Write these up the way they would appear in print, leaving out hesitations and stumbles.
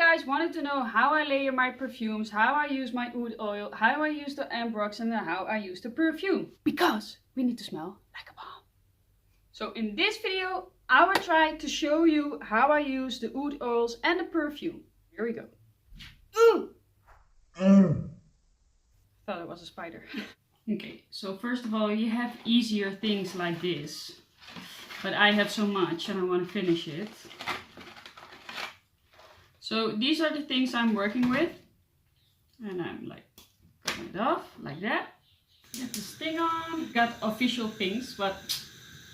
guys wanted to know how I layer my perfumes, how I use my oud oil, how I use the Ambroxan, and how I use the perfume. Because we need to smell like a bomb. So in this video, I will try to show you how I use the oud oils and the perfume. Here we go. Ooh! Thought it was a spider. Okay, so first of all, you have easier things like this. But I have so much and I want to finish it. So these are the things I'm working with. And I'm like putting it off like that. Get this thing on. Got official things, but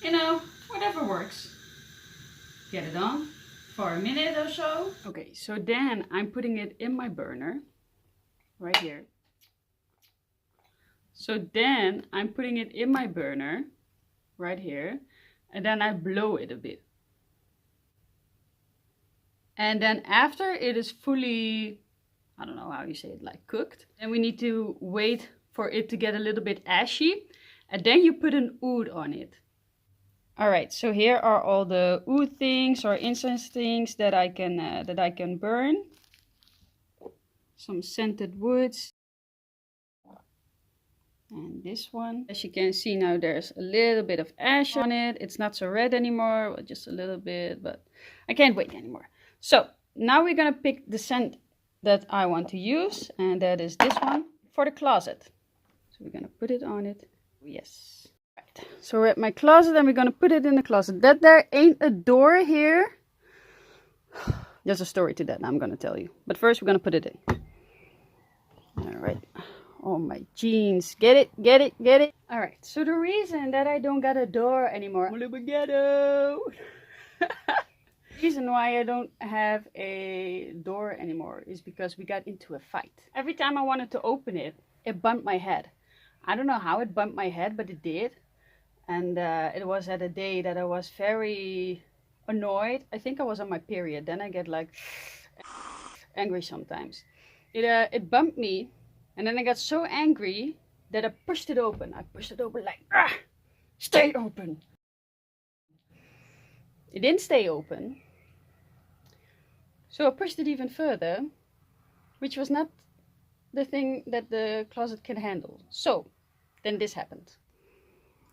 you know, whatever works. Get it on for a minute or so. Okay, so then I'm putting it in my burner. Right here. So then I'm putting it in my burner. Right here. And then I blow it a bit. And then after it is fully, I don't know how you say it, like cooked, then we need to wait for it to get a little bit ashy. And then you put an oud on it. Alright, so here are all the oud things or incense things that I can burn. Some scented woods. And this one. As you can see now, there's a little bit of ash on it. It's not so red anymore, well, just a little bit, but I can't wait anymore. So now we're gonna pick the scent that I want to use, and that is this one for the closet. So we're gonna put it on it. Yes. Right. So we're at my closet and we're gonna put it in the closet. That there ain't a door here. There's a story to that I'm gonna tell you. But first we're gonna put it in. Alright. Oh my jeans. Get it, get it, get it. Alright, so the reason that I don't got a door anymore. I'm a little ghetto. The reason why I don't have a door anymore is because we got into a fight. Every time I wanted to open it, it bumped my head. I don't know how it bumped my head, but it did. And it was at a day that I was very annoyed. I think I was on my period. Then I get like angry sometimes. It bumped me. And then I got so angry that I pushed it open. I pushed it open like, ah, stay open. It didn't stay open. So I pushed it even further, which was not the thing that the closet can handle. So then this happened.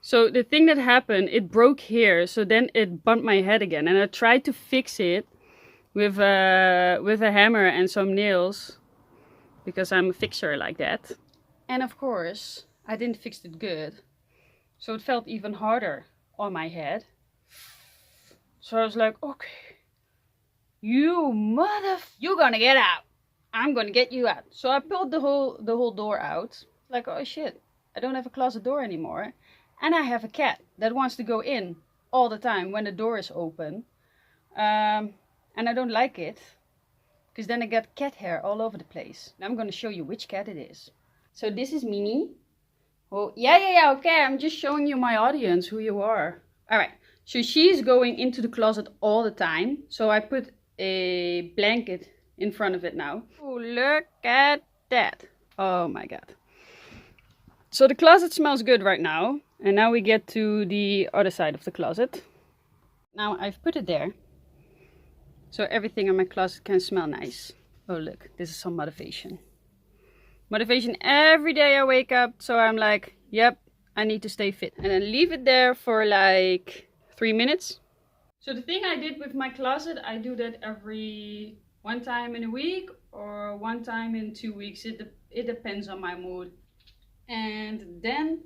So the thing that happened, it broke here. So then it bumped my head again. And I tried to fix it with a hammer and some nails. Because I'm a fixer like that. And of course, I didn't fix it good. So it felt even harder on my head. So I was like, okay, you're gonna get out. I'm gonna get you out. So I pulled the whole door out. Like, oh shit, I don't have a closet door anymore. And I have a cat that wants to go in all the time when the door is open. And I don't like it. Because then I got cat hair all over the place. Now I'm going to show you which cat it is. So this is Mini. Oh, yeah, okay. I'm just showing you my audience, who you are. Alright, so she's going into the closet all the time. So I put a blanket in front of it now. Oh, look at that. Oh my god. So the closet smells good right now. And now we get to the other side of the closet. Now I've put it there. So everything in my closet can smell nice. Oh look, this is some motivation. Motivation every day I wake up. So I'm like, yep, I need to stay fit. And then leave it there for like 3 minutes. So the thing I did with my closet, I do that every one time in a week or one time in 2 weeks. It depends on my mood. And then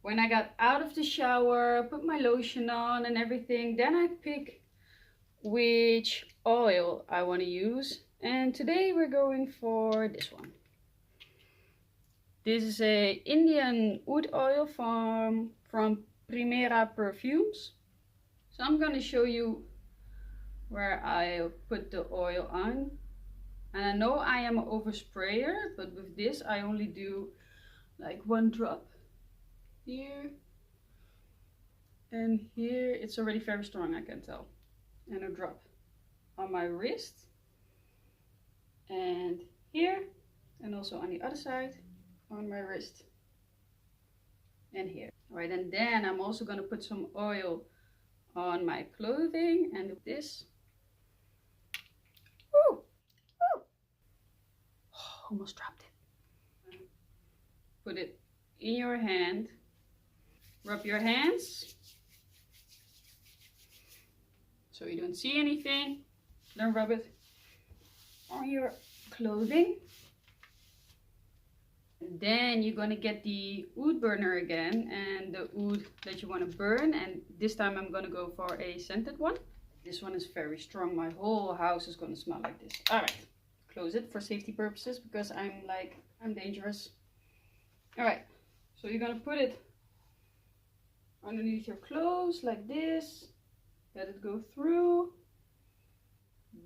when I got out of the shower, put my lotion on and everything, then I pick which oil I want to use, and today we're going for this one. This is a Indian oud oil from Primera Perfumes. So I'm going to show you where I put the oil on, and I know I am an oversprayer, but with this I only do like 1 drop here and here. It's already very strong, I can tell. And a drop on my wrist and here, and also on the other side on my wrist and here. All right, and then I'm also going to put some oil on my clothing and this. Woo! almost dropped it. Put it in your hand. Rub your hands. So you don't see anything. Then rub it on your clothing. And then you're gonna get the oud burner again and the oud that you want to burn. And this time I'm gonna go for a scented one. This one is very strong. My whole house is gonna smell like this. Alright, close it for safety purposes because I'm dangerous. Alright, so you're gonna put it underneath your clothes like this. Let it go through.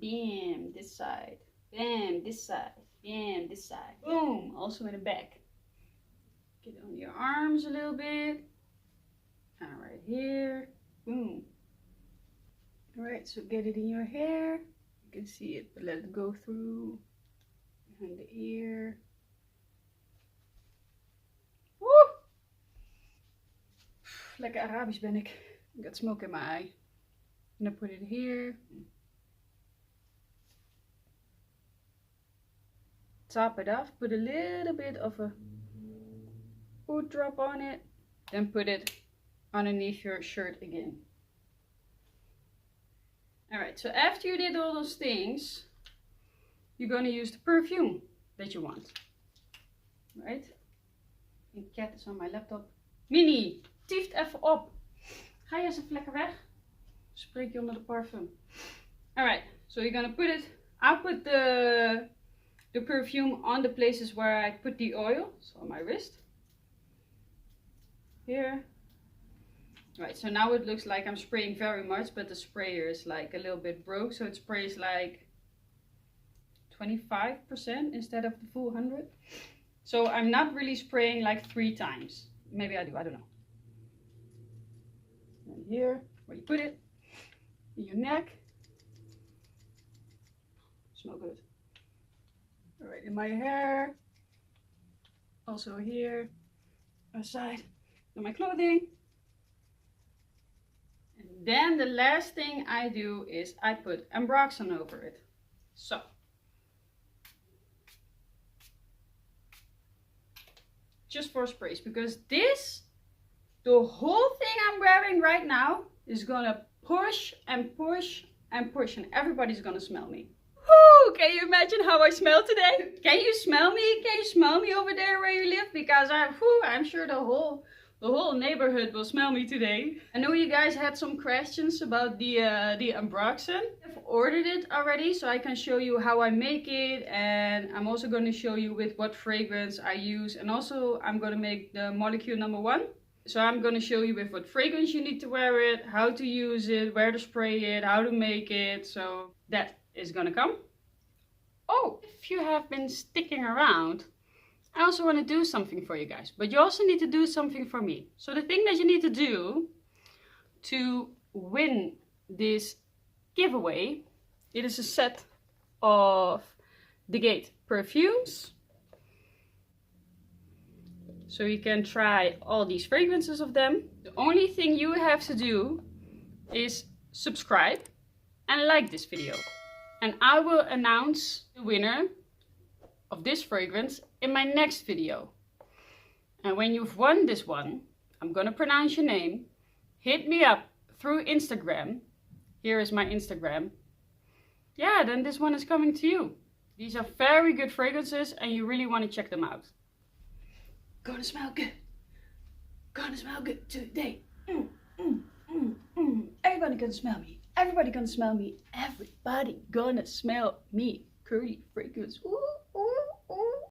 Bam, this side. Bam, this side. Bam, this side. Boom, also in the back. Get it on your arms a little bit. And right here. Boom. Alright, so get it in your hair. You can see it, but let it go through. Behind the ear. Woo! Lekker Arabisch ben ik. I got smoke in my eye. I'm gonna put it here. Top it off. Put a little bit of a oud drop on it. Then put it underneath your shirt again. Alright, so after you did all those things, you're gonna use the perfume that you want. Right? The cat is on my laptop. Mini, tieft even op. Ga je eens even lekker weg? Spreek je onder de parfum. Alright, so you're gonna put it. I'll put the perfume on the places where I put the oil. So on my wrist. Here. Right, so now it looks like I'm spraying very much, but the sprayer is like a little bit broke. So it sprays like 25% instead of the full 100. So I'm not really spraying like 3 times. Maybe I do, I don't know. And here, where you put it. In your neck. Smell good. Alright, in my hair. Also here. Aside. On my clothing. And then the last thing I do is I put Ambroxan over it. So. Just for sprays. Because this, the whole thing I'm wearing right now, is gonna push and push and push. And everybody's gonna smell me. Woo! Can you imagine how I smell today? Can you smell me? Can you smell me over there where you live? Because I'm sure the whole neighborhood will smell me today. I know you guys had some questions about the Ambroxan. I've ordered it already, so I can show you how I make it, and I'm also going to show you with what fragrance I use, and also I'm going to make the molecule #1. So I'm going to show you with what fragrance you need to wear it, how to use it, where to spray it, how to make it. So that is going to come. Oh, if you have been sticking around, I also want to do something for you guys, but you also need to do something for me. So the thing that you need to do to win this giveaway, it is a set of The Gate perfumes. So you can try all these fragrances of them. The only thing you have to do is subscribe and like this video. And I will announce the winner of this fragrance in my next video. And when you've won this one, I'm gonna pronounce your name. Hit me up through Instagram. Here is my Instagram. Yeah, then this one is coming to you. These are very good fragrances and you really want to check them out. Gonna smell good. Gonna smell good today. Everybody gonna smell me. Everybody gonna smell me. Everybody gonna smell me. Curlyfragrance. Ooh, ooh.